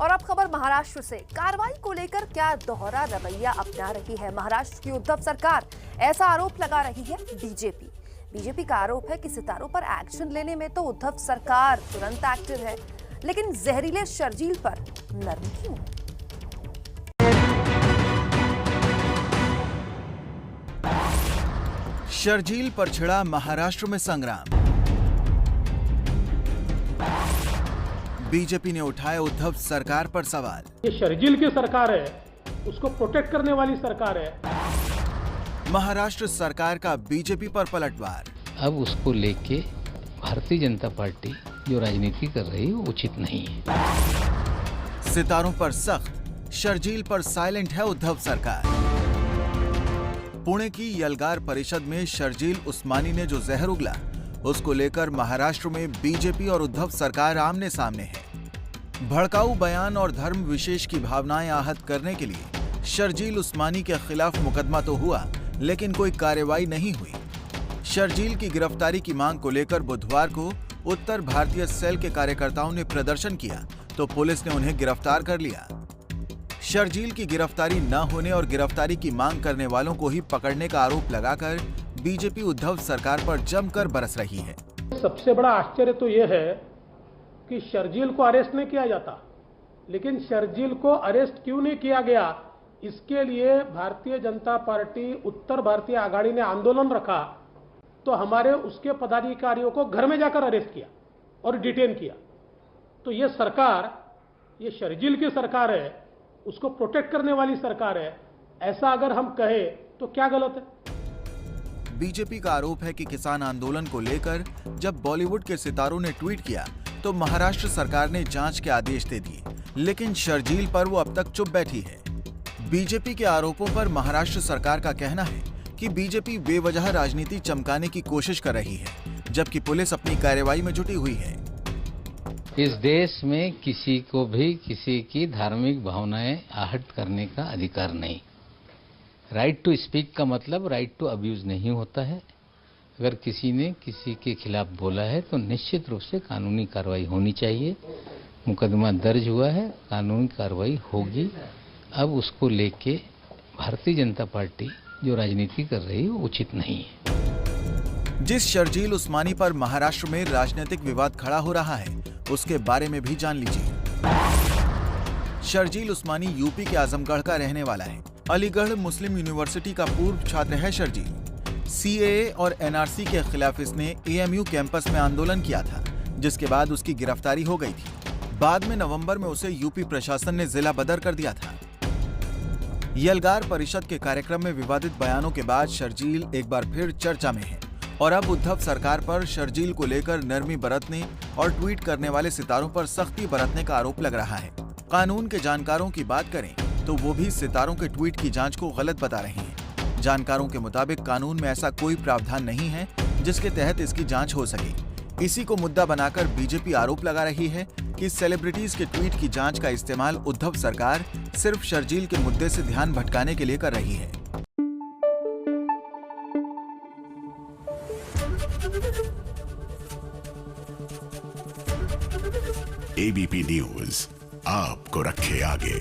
और अब खबर महाराष्ट्र से। कार्रवाई को लेकर क्या दोहरा रवैया अपना रही है महाराष्ट्र की उद्धव सरकार, ऐसा आरोप लगा रही है बीजेपी का आरोप है कि सितारों पर एक्शन लेने में तो उद्धव सरकार तुरंत एक्टिव है, लेकिन जहरीले शर्जील पर नरम क्यों? शर्जील पर छिड़ा महाराष्ट्र में संग्राम। बीजेपी ने उठाए उद्धव सरकार पर सवाल। ये शर्जील की सरकार है, उसको प्रोटेक्ट करने वाली सरकार है। महाराष्ट्र सरकार का बीजेपी पर पलटवार। अब उसको लेके भारतीय जनता पार्टी जो राजनीति कर रही है वो उचित नहीं है। सितारों पर सख्त, शर्जील पर साइलेंट है उद्धव सरकार। पुणे की यलगार परिषद में शर्जील उस्मानी ने जो जहर उगला, उसको लेकर महाराष्ट्र में बीजेपी और उद्धव सरकार आमने सामने है। भड़काऊ बयान और धर्म विशेष की भावनाएं आहत करने के लिए शर्जील उस्मानी के खिलाफ मुकदमा तो हुआ, लेकिन कोई कार्रवाई नहीं हुई। शर्जील की गिरफ्तारी की मांग को लेकर बुधवार को उत्तर भारतीय सेल के कार्यकर्ताओं ने प्रदर्शन किया तो पुलिस ने उन्हें गिरफ्तार कर लिया। शर्जील की गिरफ्तारी न होने और गिरफ्तारी की मांग करने वालों को ही पकड़ने का आरोप लगाकर बीजेपी उद्धव सरकार पर जमकर बरस रही है। सबसे बड़ा आश्चर्य तो यह है कि शर्जील को अरेस्ट नहीं किया जाता, लेकिन शर्जील को अरेस्ट क्यों नहीं किया गया, इसके लिए भारतीय जनता पार्टी उत्तर भारतीय आघाड़ी ने आंदोलन रखा तो हमारे उसके पदाधिकारियों को घर में जाकर अरेस्ट किया और डिटेन किया। तो ये सरकार, ये शर्जील की सरकार है, उसको प्रोटेक्ट करने वाली सरकार है, ऐसा अगर हम कहें तो क्या गलत है? बीजेपी का आरोप है कि किसान आंदोलन को लेकर जब बॉलीवुड के सितारों ने ट्वीट किया तो महाराष्ट्र सरकार ने जांच के आदेश दे दिए, लेकिन शर्जील पर वो अब तक चुप बैठी है। बीजेपी के आरोपों पर महाराष्ट्र सरकार का कहना है कि बीजेपी बेवजह राजनीति चमकाने की कोशिश कर रही है, जबकि पुलिस अपनी कार्रवाई में जुटी हुई है। इस देश में किसी को भी किसी की धार्मिक भावनाएं आहत करने का अधिकार नहीं। राइट टू स्पीक का मतलब राइट टू अब्यूज नहीं होता है। अगर किसी ने किसी के खिलाफ बोला है तो निश्चित रूप से कानूनी कार्रवाई होनी चाहिए। मुकदमा दर्ज हुआ है, कानूनी कार्रवाई होगी। अब उसको लेके भारतीय जनता पार्टी जो राजनीति कर रही है वो उचित नहीं है। जिस शर्जील उस्मानी पर महाराष्ट्र में राजनीतिक विवाद खड़ा हो रहा है, उसके बारे में भी जान लीजिए। शर्जील उस्मानी यूपी के आजमगढ़ का रहने वाला है। अलीगढ़ मुस्लिम यूनिवर्सिटी का पूर्व छात्र है शर्जील। सीएए और एनआरसी के खिलाफ इसने एएमयू कैंपस में आंदोलन किया था, जिसके बाद उसकी गिरफ्तारी हो गई थी। बाद में नवंबर में उसे यूपी प्रशासन ने जिला बदर कर दिया था। यलगार परिषद के कार्यक्रम में विवादित बयानों के बाद शर्जील एक बार फिर चर्चा में है और अब उद्धव सरकार पर शर्जील को लेकर नरमी बरतने और ट्वीट करने वाले सितारों पर सख्ती बरतने का आरोप लग रहा है। कानून के जानकारों की बात करें तो वो भी सितारों के ट्वीट की जांच को गलत बता रहे हैं। जानकारों के मुताबिक कानून में ऐसा कोई प्रावधान नहीं है जिसके तहत इसकी जांच हो सके। इसी को मुद्दा बनाकर बीजेपी आरोप लगा रही है कि सेलिब्रिटीज के ट्वीट की जांच का इस्तेमाल उद्धव सरकार सिर्फ शर्जील के मुद्दे से ध्यान भटकाने के लिए कर रही है। एबीपी न्यूज आपको रखे आगे।